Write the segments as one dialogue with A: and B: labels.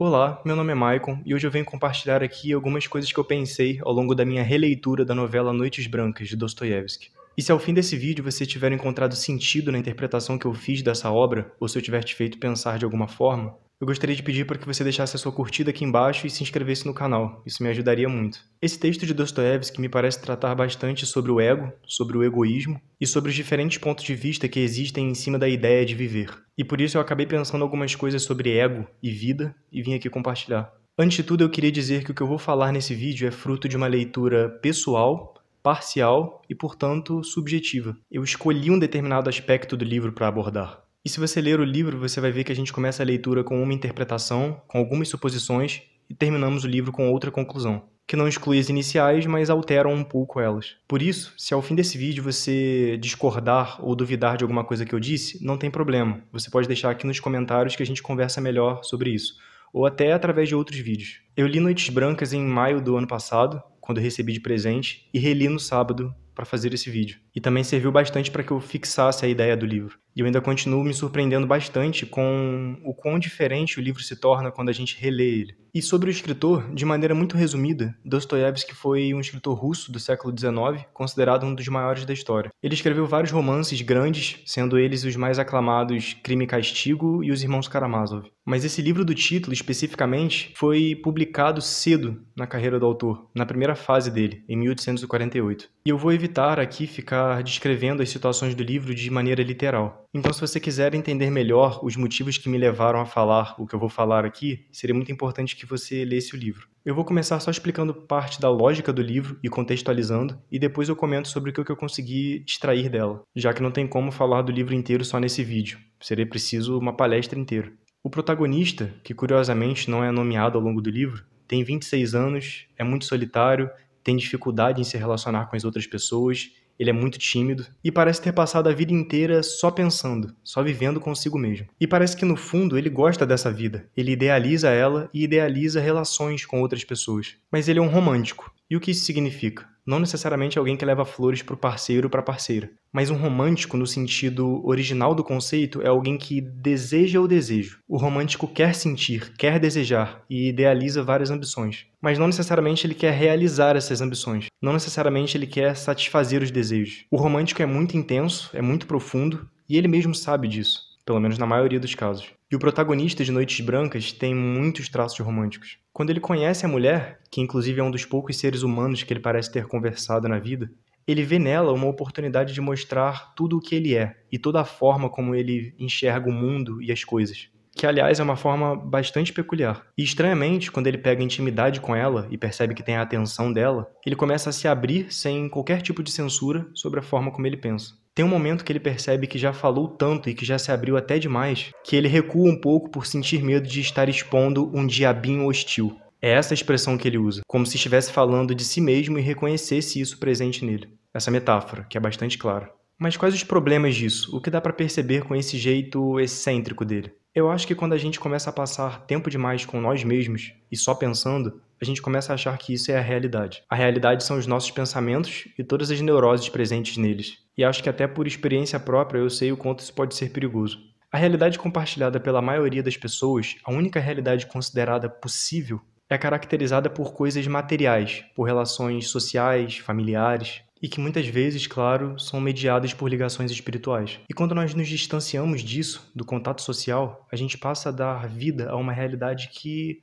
A: Olá, meu nome é Maicon e hoje eu venho compartilhar aqui algumas coisas que eu pensei ao longo da minha releitura da novela Noites Brancas, de Dostoiévski. E se ao fim desse vídeo você tiver encontrado sentido na interpretação que eu fiz dessa obra, ou se eu tiver te feito pensar de alguma forma, eu gostaria de pedir para que você deixasse a sua curtida aqui embaixo e se inscrevesse no canal, isso me ajudaria muito. Esse texto de Dostoiévski me parece tratar bastante sobre o ego, sobre o egoísmo e sobre os diferentes pontos de vista que existem em cima da ideia de viver. E por isso eu acabei pensando algumas coisas sobre ego e vida e vim aqui compartilhar. Antes de tudo, eu queria dizer que o que eu vou falar nesse vídeo é fruto de uma leitura pessoal, parcial e, portanto, subjetiva. Eu escolhi um determinado aspecto do livro para abordar. E se você ler o livro, você vai ver que a gente começa a leitura com uma interpretação, com algumas suposições, e terminamos o livro com outra conclusão, que não exclui as iniciais, mas alteram um pouco elas. Por isso, se ao fim desse vídeo você discordar ou duvidar de alguma coisa que eu disse, não tem problema. Você pode deixar aqui nos comentários que a gente conversa melhor sobre isso, ou até através de outros vídeos. Eu li Noites Brancas em maio do ano passado, quando eu recebi de presente, e reli no sábado para fazer esse vídeo. E também serviu bastante para que eu fixasse a ideia do livro. E eu ainda continuo me surpreendendo bastante com o quão diferente o livro se torna quando a gente relê ele. E sobre o escritor, de maneira muito resumida, Dostoiévski foi um escritor russo do século XIX, considerado um dos maiores da história. Ele escreveu vários romances grandes, sendo eles os mais aclamados Crime e Castigo e Os Irmãos Karamazov. Mas esse livro do título, especificamente, foi publicado cedo na carreira do autor, na primeira fase dele, em 1848. E eu vou evitar aqui ficar descrevendo as situações do livro de maneira literal. Então, se você quiser entender melhor os motivos que me levaram a falar o que eu vou falar aqui, seria muito importante que você lesse o livro. Eu vou começar só explicando parte da lógica do livro e contextualizando, e depois eu comento sobre o que eu consegui extrair dela, já que não tem como falar do livro inteiro só nesse vídeo. Seria preciso uma palestra inteira. O protagonista, que curiosamente não é nomeado ao longo do livro, tem 26 anos, é muito solitário, tem dificuldade em se relacionar com as outras pessoas, ele é muito tímido e parece ter passado a vida inteira só pensando, só vivendo consigo mesmo. E parece que no fundo ele gosta dessa vida, ele idealiza ela e idealiza relações com outras pessoas. Mas ele é um romântico. E o que isso significa? Não necessariamente alguém que leva flores para o parceiro ou para a parceira, mas um romântico no sentido original do conceito é alguém que deseja o desejo. O romântico quer sentir, quer desejar e idealiza várias ambições, mas não necessariamente ele quer realizar essas ambições, não necessariamente ele quer satisfazer os desejos. O romântico é muito intenso, é muito profundo e ele mesmo sabe disso, pelo menos na maioria dos casos. E o protagonista de Noites Brancas tem muitos traços românticos. Quando ele conhece a mulher, que inclusive é um dos poucos seres humanos que ele parece ter conversado na vida, ele vê nela uma oportunidade de mostrar tudo o que ele é e toda a forma como ele enxerga o mundo e as coisas. Que, aliás, é uma forma bastante peculiar. E, estranhamente, quando ele pega intimidade com ela e percebe que tem a atenção dela, ele começa a se abrir sem qualquer tipo de censura sobre a forma como ele pensa. Tem um momento que ele percebe que já falou tanto e que já se abriu até demais, que ele recua um pouco por sentir medo de estar expondo um diabinho hostil. É essa a expressão que ele usa, como se estivesse falando de si mesmo e reconhecesse isso presente nele. Essa metáfora, que é bastante clara. Mas quais os problemas disso? O que dá para perceber com esse jeito excêntrico dele? Eu acho que quando a gente começa a passar tempo demais com nós mesmos e só pensando, a gente começa a achar que isso é a realidade. A realidade são os nossos pensamentos e todas as neuroses presentes neles. E acho que até por experiência própria eu sei o quanto isso pode ser perigoso. A realidade compartilhada pela maioria das pessoas, a única realidade considerada possível, é caracterizada por coisas materiais, por relações sociais, familiares, e que muitas vezes, claro, são mediadas por ligações espirituais. E quando nós nos distanciamos disso, do contato social, a gente passa a dar vida a uma realidade que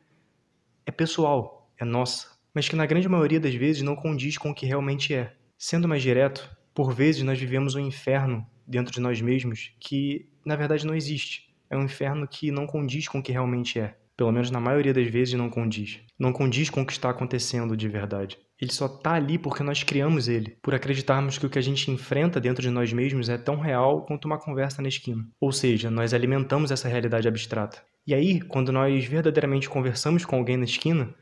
A: é pessoal, é nossa, mas que na grande maioria das vezes não condiz com o que realmente é. Sendo mais direto, por vezes nós vivemos um inferno dentro de nós mesmos que, na verdade, não existe. É um inferno que não condiz com o que realmente é. Pelo menos na maioria das vezes não condiz. Não condiz com o que está acontecendo de verdade. Ele só está ali porque nós criamos ele, por acreditarmos que o que a gente enfrenta dentro de nós mesmos é tão real quanto uma conversa na esquina. Ou seja, nós alimentamos essa realidade abstrata. E aí, quando nós verdadeiramente conversamos com alguém na esquina,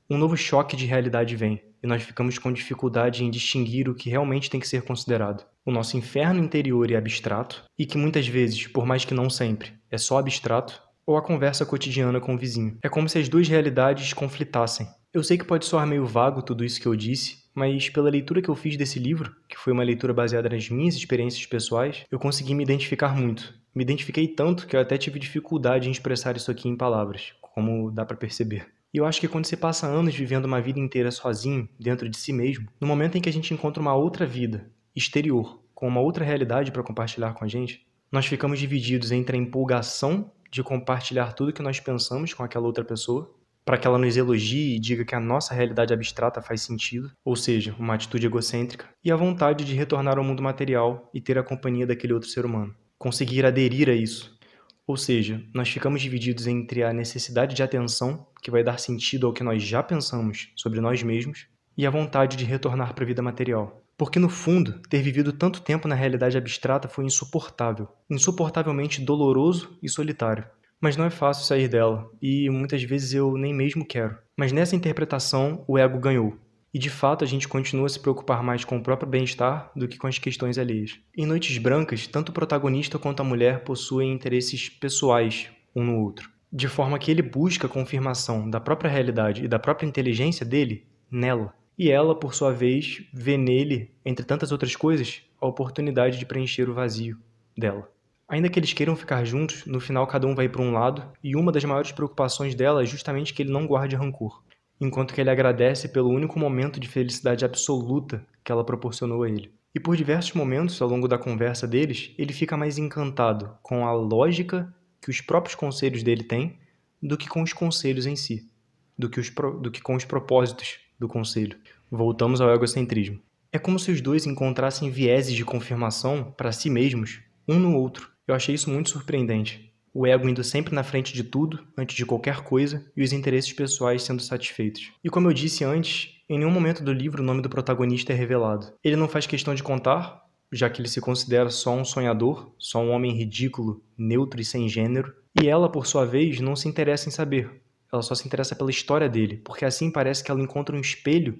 A: um novo choque de realidade vem, e nós ficamos com dificuldade em distinguir o que realmente tem que ser considerado. O nosso inferno interior é abstrato, e que muitas vezes, por mais que não sempre, é só abstrato, ou a conversa cotidiana com o vizinho. É como se as duas realidades conflitassem. Eu sei que pode soar meio vago tudo isso que eu disse, mas pela leitura que eu fiz desse livro, que foi uma leitura baseada nas minhas experiências pessoais, eu consegui me identificar muito. Me identifiquei tanto que eu até tive dificuldade em expressar isso aqui em palavras, como dá pra perceber. E eu acho que quando você passa anos vivendo uma vida inteira sozinho, dentro de si mesmo, no momento em que a gente encontra uma outra vida, exterior, com uma outra realidade para compartilhar com a gente, nós ficamos divididos entre a empolgação de compartilhar tudo que nós pensamos com aquela outra pessoa, para que ela nos elogie e diga que a nossa realidade abstrata faz sentido, ou seja, uma atitude egocêntrica, e a vontade de retornar ao mundo material e ter a companhia daquele outro ser humano. Conseguir aderir a isso. Ou seja, nós ficamos divididos entre a necessidade de atenção, que vai dar sentido ao que nós já pensamos sobre nós mesmos, e a vontade de retornar para a vida material. Porque, no fundo, ter vivido tanto tempo na realidade abstrata foi insuportável, insuportavelmente doloroso e solitário. Mas não é fácil sair dela, e muitas vezes eu nem mesmo quero. Mas nessa interpretação, o ego ganhou. E de fato a gente continua a se preocupar mais com o próprio bem-estar do que com as questões alheias. Em Noites Brancas, tanto o protagonista quanto a mulher possuem interesses pessoais um no outro, de forma que ele busca a confirmação da própria realidade e da própria inteligência dele nela. E ela, por sua vez, vê nele, entre tantas outras coisas, a oportunidade de preencher o vazio dela. Ainda que eles queiram ficar juntos, no final cada um vai para um lado, e uma das maiores preocupações dela é justamente que ele não guarde rancor, enquanto que ele agradece pelo único momento de felicidade absoluta que ela proporcionou a ele. E por diversos momentos, ao longo da conversa deles, ele fica mais encantado com a lógica que os próprios conselhos dele têm do que com os conselhos em si, do que com os propósitos do conselho. Voltamos ao egocentrismo. É como se os dois encontrassem vieses de confirmação para si mesmos, um no outro. Eu achei isso muito surpreendente. O ego indo sempre na frente de tudo, antes de qualquer coisa, e os interesses pessoais sendo satisfeitos. E como eu disse antes, em nenhum momento do livro o nome do protagonista é revelado. Ele não faz questão de contar, já que ele se considera só um sonhador, só um homem ridículo, neutro e sem gênero. E ela, por sua vez, não se interessa em saber. Ela só se interessa pela história dele, porque assim parece que ela encontra um espelho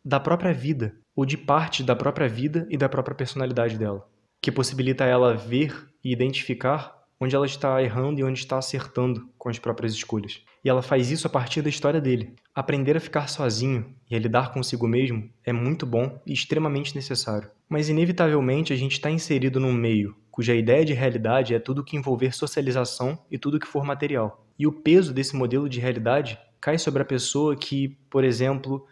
A: da própria vida, ou de parte da própria vida e da própria personalidade dela, que possibilita ela ver e identificar onde ela está errando e onde está acertando com as próprias escolhas. E ela faz isso a partir da história dele. Aprender a ficar sozinho e a lidar consigo mesmo é muito bom e extremamente necessário. Mas inevitavelmente a gente está inserido num meio cuja ideia de realidade é tudo que envolver socialização e tudo que for material. E o peso desse modelo de realidade cai sobre a pessoa que, por exemplo,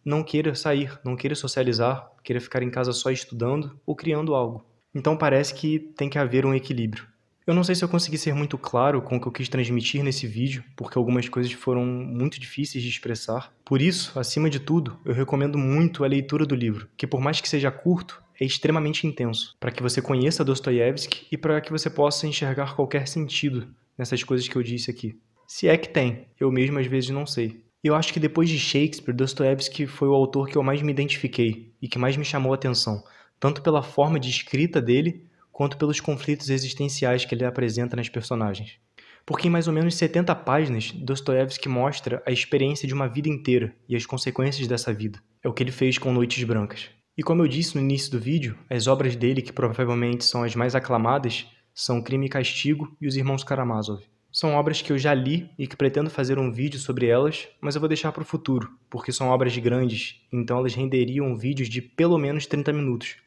A: não queira sair, não queira socializar, queira ficar em casa só estudando ou criando algo. Então parece que tem que haver um equilíbrio. Eu não sei se eu consegui ser muito claro com o que eu quis transmitir nesse vídeo, porque algumas coisas foram muito difíceis de expressar. Por isso, acima de tudo, eu recomendo muito a leitura do livro, que por mais que seja curto, é extremamente intenso, para que você conheça Dostoiévski e para que você possa enxergar qualquer sentido nessas coisas que eu disse aqui. Se é que tem, eu mesmo às vezes não sei. Eu acho que depois de Shakespeare, Dostoiévski foi o autor que eu mais me identifiquei e que mais me chamou a atenção, tanto pela forma de escrita dele, quanto pelos conflitos existenciais que ele apresenta nas personagens. Porque em mais ou menos 70 páginas, Dostoiévski mostra a experiência de uma vida inteira e as consequências dessa vida. É o que ele fez com Noites Brancas. E como eu disse no início do vídeo, as obras dele, que provavelmente são as mais aclamadas, são Crime e Castigo e Os Irmãos Karamazov. São obras que eu já li e que pretendo fazer um vídeo sobre elas, mas eu vou deixar para o futuro, porque são obras grandes, então elas renderiam vídeos de pelo menos 30 minutos,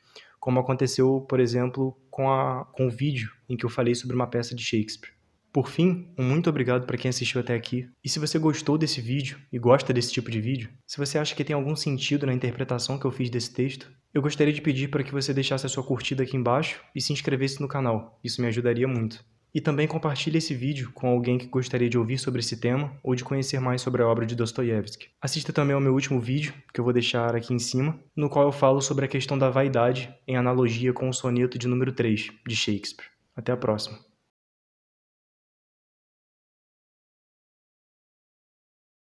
A: como aconteceu, por exemplo, com o vídeo em que eu falei sobre uma peça de Shakespeare. Por fim, um muito obrigado para quem assistiu até aqui. E se você gostou desse vídeo e gosta desse tipo de vídeo, se você acha que tem algum sentido na interpretação que eu fiz desse texto, eu gostaria de pedir para que você deixasse a sua curtida aqui embaixo e se inscrevesse no canal. Isso me ajudaria muito. E também compartilhe esse vídeo com alguém que gostaria de ouvir sobre esse tema ou de conhecer mais sobre a obra de Dostoiévski. Assista também ao meu último vídeo, que eu vou deixar aqui em cima, no qual eu falo sobre a questão da vaidade em analogia com o soneto de número 3, de Shakespeare. Até a próxima.